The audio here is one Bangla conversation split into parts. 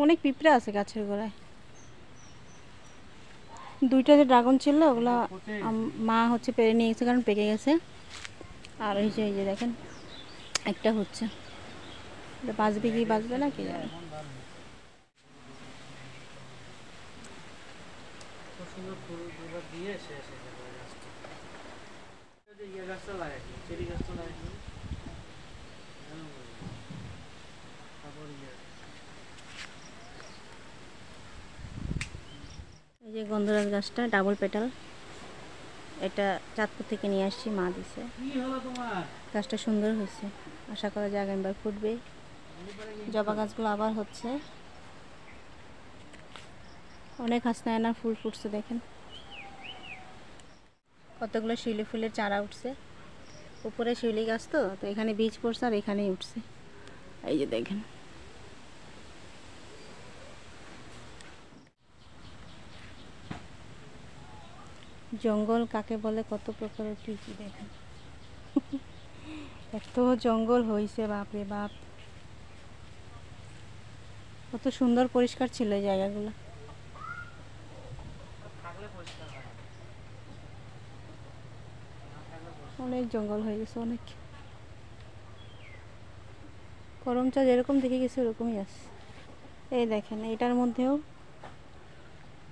অনেক পিঁপড়া আছে গাছের গোড়ায়। দুইটা যে ড্রাগন ছিল ওগুলা মা হচ্ছে পেরে নিয়ে গেছে, কারণ পেকে গেছে। আর এই যে দেখেন একটা হচ্ছে, এটা বাঁচবে কি বাঁচবে না কি জানি। এই যে গন্ধরাজ গাছটা ডাবল পেটাল, এটা চাঁদপুর থেকে নিয়ে আসছি, মা দিছে। গাছটা সুন্দর হয়েছে, আশা করা যায় আগামীবার ফুটবে। জবা গাছগুলো আবার হচ্ছে, অনেক হাসনায়না ফুল ফুটছে দেখেন, কতগুলো শিউলি ফুলের চারা উঠছে। উপরে শিউলি গাছ তো এখানে বীজ পড়ছে আর এখানেই উঠছে, এই যে দেখেন। জঙ্গল কাকে বলে, কত প্রকারের কি কি দেখেন। এত জঙ্গল হয়েছে বাপরে বাপ, কত সুন্দর পরিষ্কার ছিল এই জায়গাগুলো। অনেক জঙ্গল হয়ে গেছে, অনেক। করমচা যেরকম দেখে গেছে ওরকমই আছে। এই দেখেন এটার মধ্যেও,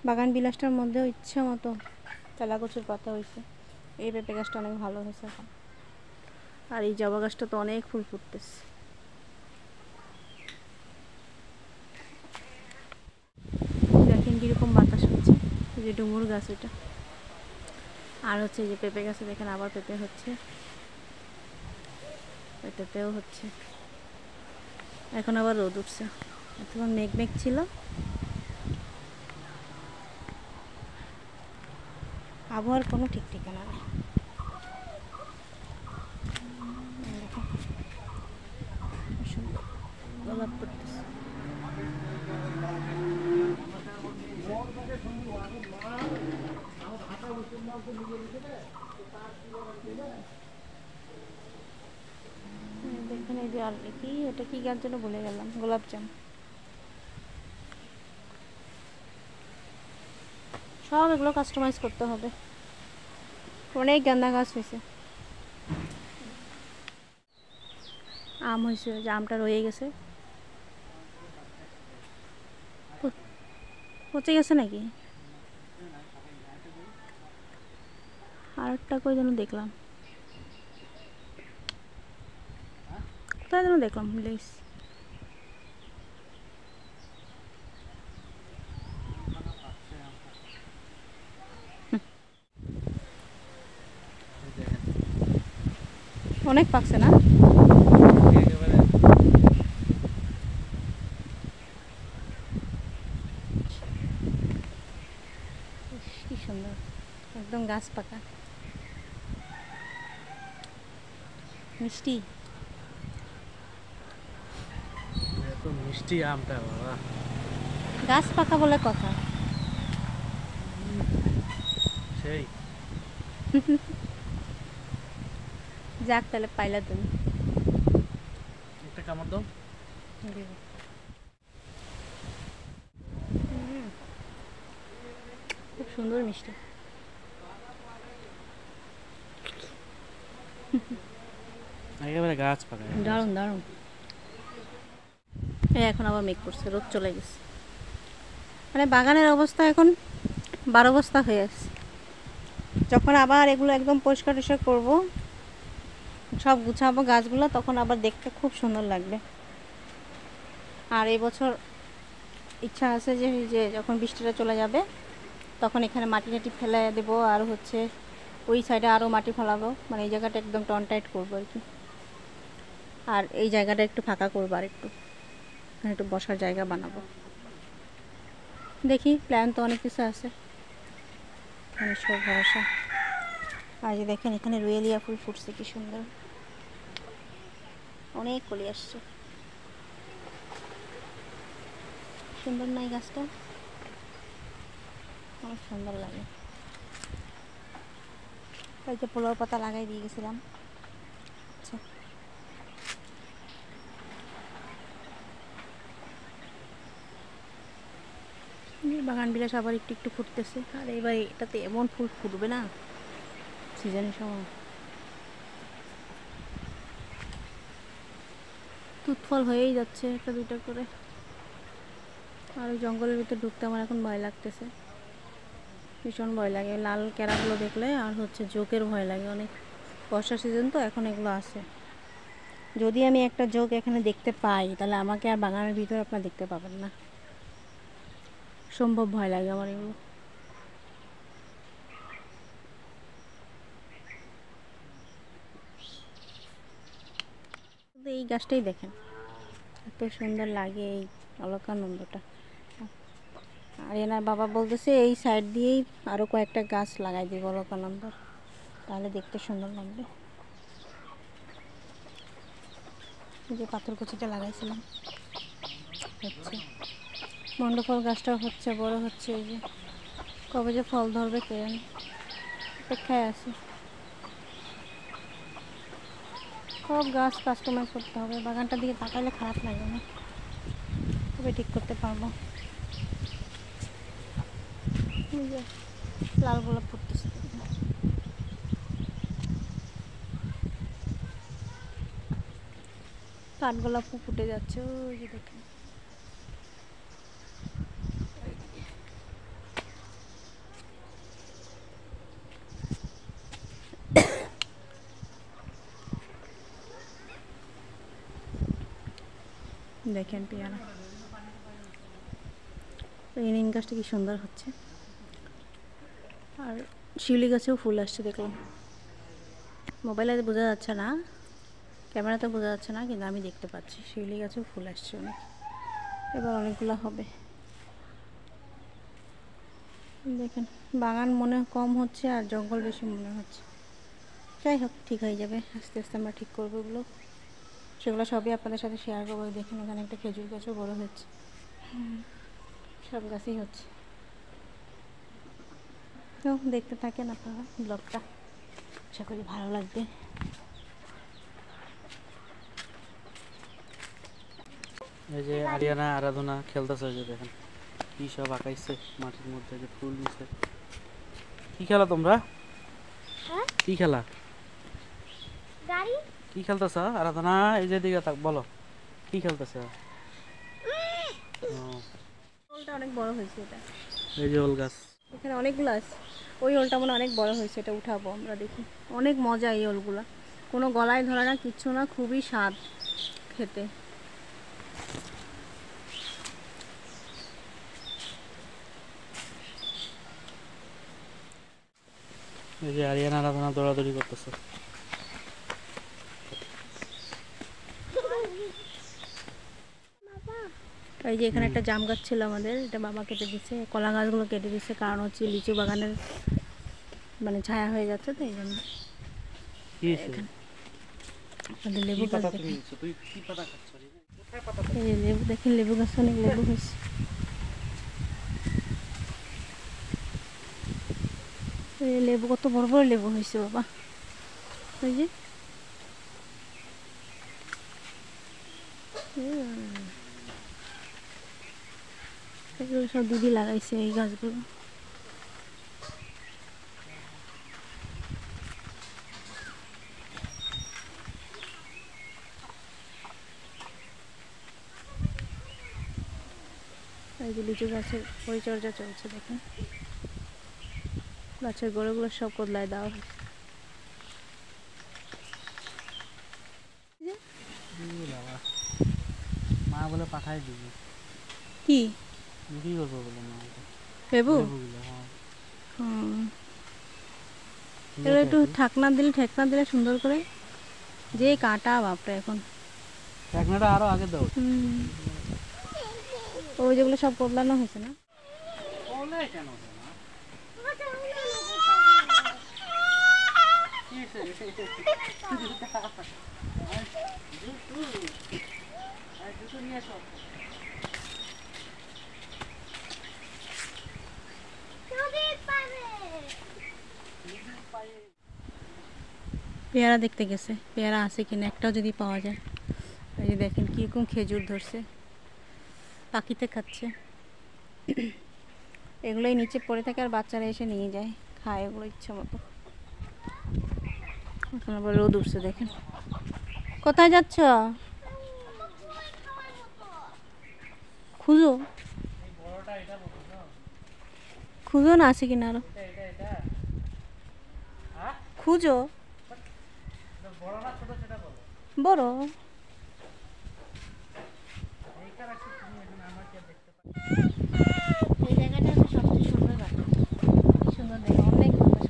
বাগান বিলাসটার মধ্যেও ইচ্ছা মতো তেলাকুচুর পাতা হয়েছে। এই পেঁপে গাছটা অনেক ভালো হয়েছে এখন। আর এই জবা গাছটা তো অনেক ফুল ফুটতেছে। দেখেন কিরকম বাতাস হচ্ছে, এই যে ডুমুর গাছ এটা। আর হচ্ছে এই যে পেঁপে গাছে দেখেন আবার পেঁপে হচ্ছে, এটাতেও হচ্ছে। এখন আবার রোদ উঠছে, এতক্ষণ মেঘ মেঘ ছিল। আবহাওয়ার কোনো ঠিক ঠিকানা নেই। গোলাপ করতেছে। দেখেন এই যে, আর কি এটা কি গাছ যেন বলে গেলাম, গোলাপজাম। সব এগুলো কাস্টমাইজ করতে হবে। অনেক গাঁদা গাছ হয়েছে, আম হয়েছে, যে আমটা রয়ে গেছে, পচে গেছে নাকি। আর একটা কই যেন দেখলাম, কোথায় যেন দেখলাম, ভুলে গেছি। অনেক পাকছে না, কি সুন্দর, একদম গাছ পাকা, মিষ্টি। এত মিষ্টি আমটা বাবা, গাছ পাকা বলে কথা। সেই যাক তাহলে পাইলা তুমি, একটা কামড় দাও। খুব সুন্দর মিষ্টি। একেবারে গাছ পাকা, দারুণ দারুণ। এই এখন আবার মেঘ করছে, রোদ চলে গেছে। মানে বাগানের অবস্থা এখন 12 বস্তা হয়ে আছে। যখন আবার এগুলো একদম পরিষ্কার টরিষ্কার করবো, সব গুছাবো গাছগুলো, তখন আবার দেখতে খুব সুন্দর লাগবে। আর এই বছর ইচ্ছা আছে যে যখন বৃষ্টিটা চলে যাবে তখন এখানে মাটি টাটি ফেলে দেবো, আর হচ্ছে ওই সাইডে আরও মাটি ফেলাবো, মানে এই জায়গাটা একদম টন টাইট করবো আর কি। আর এই জায়গাটা একটু ফাঁকা করবো, আর একটু এখানে একটু বসার জায়গা বানাবো। দেখি, প্ল্যান তো অনেক কিছু আছে, ঈশ্বর ভরসা। আর যে দেখেন এখানে রুয়েলিয়া ফুল ফুটছে, কি সুন্দর, অনেক কলি আসছে। সুন্দর না এই গাছটা, অনেক সুন্দর লাগে। এই যে পোলাও পাতা লাগাই দিয়ে গেছিলাম। আচ্ছা, বাগান বিলাস আবার একটু একটু ফুটতেছে। আর এবার এটাতে এমন ফুল ফুটবে না সিজনের সময়, তুত ফল হয়েই যাচ্ছে একটা দুইটা করে। আর ওই জঙ্গলের ভিতরে ঢুকতে আমার এখন ভয় লাগতেছে, ভীষণ ভয় লাগে লাল ক্যারাগুলো দেখলে। আর হচ্ছে জোকের ভয় লাগে অনেক, বর্ষার সিজন তো এখন এগুলো আছে। যদি আমি একটা জোক এখানে দেখতে পাই তাহলে আমাকে আর বাগানের ভিতরে আপনারা দেখতে পাবেন না, সম্ভব ভয় লাগে আমার এগুলো। এই গাছটাই দেখেন এত সুন্দর লাগে, এই অলকানন্দটা। আর এনার বাবা বলতেছে এই সাইড দিয়েই আরও কয়েকটা গাছ লাগাই দিব অলকানন্দ, তাহলে দেখতে সুন্দর লাগবে। যে পাথরকুচিটা লাগাইছিলাম হচ্ছে, মন্ডফল গাছটাও হচ্ছে, বড় হচ্ছে। এই যে কবে যে ফল ধরবে কে জানে, অপেক্ষায় আছে। সব গাছ কাস্টমাইজ করতে হবে, বাগানটার দিকে তাকাইলে খারাপ লাগে না, তবে ঠিক করতে পারবো। লাল গোলাপ ফুটতেছে, কাঠগোলাপ ফুটে যাচ্ছে ওই যে দেখেন। দেখেন পেয়ারা, এই নিম গাছটা কি সুন্দর হচ্ছে। আর শিউলি গাছেও ফুল আসছে দেখলাম, মোবাইলে বোঝা যাচ্ছে না, ক্যামেরাতে বোঝা যাচ্ছে না, কিন্তু আমি দেখতে পাচ্ছি শিউলি গাছেও ফুল আসছে অনেক, এবার অনেকগুলো হবে। দেখেন বাগান মনে কম হচ্ছে আর জঙ্গল বেশি মনে হচ্ছে। যাই হোক ঠিক হয়ে যাবে, আস্তে আস্তে আমরা ঠিক করবো এগুলো, সেগুলো সবই আপনাদের সাথে শেয়ার করবো। দেখেন এখানে একটা খেজুর গাছও বড় হচ্ছে, সব গাছই হচ্ছে। তো দেখতে থাকেন আপনারা ব্লগটা, আশা করি ভালো লাগবে। এই যে আরিয়ানা আরাধনা খেলতেছে, যে দেখেন কি সব আঁকাইছে মাটির মধ্যে, যে ফুল দিছে। কি খেলা তোমরা? কি খেলা? গাড়ি। কি খেলতেছ আরাধনা? এই যে দিকে তাক, বলো কি খেলতেছ? ওলটা অনেক বড় হয়েছে এটা, এই যে ওল গাছ, এখানে অনেকগুলো আছে। ওই ওলটা মনে অনেক বড় হয়েছে, এটা উঠাবো আমরা, দেখি। অনেক মজা এই ওলগুলা, কোনো গলায় ধরে না, কিচ্ছু না, খুবই স্বাদ খেতে। এই যে আরিয়ানা আরাধনা দৌড়াদৌড়ি করতেছে। এই যে এখানে একটা জাম গাছ ছিল আমাদের, এটা বাবা কেটে দিচ্ছে। কলা গাছগুলো কেটে দিচ্ছে, কারণ হচ্ছে লিচু বাগানের মানে ছায়া হয়ে যাচ্ছে, তো এই জন্য। আপনাদের লেবু গাছ দেখেন, এই যে লেবু দেখেন, লেবু গাছ অনেক লেবু হয়েছে। এই লেবু কত বড় বড় লেবু হয়েছে বাবা, ওই যে এগুলো সব দিদি লাগাইছে এই গাছগুলো। এই যে লিচু গাছের পরিচর্যা চলছে, দেখেন গাছের গোড়াগুলো সব কদলায় দেওয়া হয়েছে। মা বলে পাঠাই দিবি, কি বিক্রি করবো বলে মা। লেবু? এগুলো একটু ঠাকনা দিলে সুন্দর করে, যে কাটা বাপরে এখন। ঢাকনাটা আরো আগে দাও। ওই যেগুলো সব কদলানো হয়েছে না, পেয়ারা দেখতে গেছে, পেয়ারা আছে কিনা একটাও যদি পাওয়া যায়। এই যে দেখেন কীরকম খেজুর ধরছে, পাখিতে খাচ্ছে। এগুলোই নিচে পড়ে থাকে আর বাচ্চারা এসে নিয়ে যায়, খায় এগুলো ইচ্ছে মতো। এখন আবার রোদ উঠছে দেখেন। কোথায় যাচ্ছ? খুঁজো খুঁজো না, আছে কিনা আরো খুঁজো। বড় এই জায়গাটা হচ্ছে সবচেয়ে সুন্দর বাটা, কি সুন্দর দেখে, অনেক বাতাস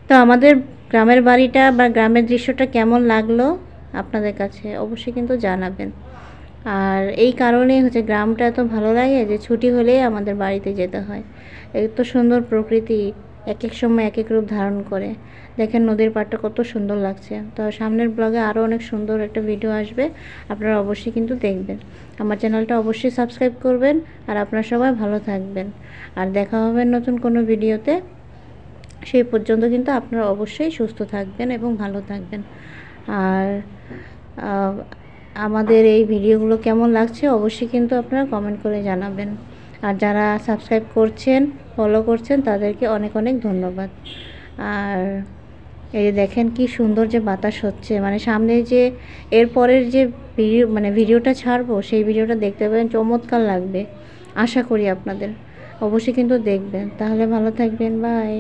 তো আমাদের গ্রামের বাড়িটা বা গ্রামের দৃশ্যটা কেমন লাগলো আপনাদের কাছে অবশ্যই কিন্তু জানাবেন। আর এই কারণেই হচ্ছে গ্রামটা এত ভালো লাগে যে ছুটি হলেই আমাদের বাড়িতে যেতে হয়। এত সুন্দর প্রকৃতি, এক এক সময় এক এক রূপ ধারণ করে। দেখেন নদীর পাড়টা কত সুন্দর লাগছে। তো সামনের ব্লগে আরও অনেক সুন্দর একটা ভিডিও আসবে, আপনারা অবশ্যই কিন্তু দেখবেন। আমার চ্যানেলটা অবশ্যই সাবস্ক্রাইব করবেন। আর আপনারা সবাই ভালো থাকবেন, আর দেখা হবে নতুন কোনো ভিডিওতে। সেই পর্যন্ত কিন্তু আপনারা অবশ্যই সুস্থ থাকবেন এবং ভালো থাকবেন। আর আমাদের এই ভিডিওগুলো কেমন লাগছে অবশ্যই কিন্তু আপনারা কমেন্ট করে জানাবেন। আর যারা সাবস্ক্রাইব করছেন, ফলো করছেন, তাদেরকে অনেক অনেক ধন্যবাদ। আর এই যে দেখেন কি সুন্দর যে বাতাস হচ্ছে, মানে সামনে যে এরপরের যে ভিডিওটা ছাড়বো সেই ভিডিওটা দেখতে পাবেন, চমৎকার লাগবে। আশা করি আপনাদের অবশ্যই কিন্তু দেখবেন। তাহলে ভালো থাকবেন, বাই।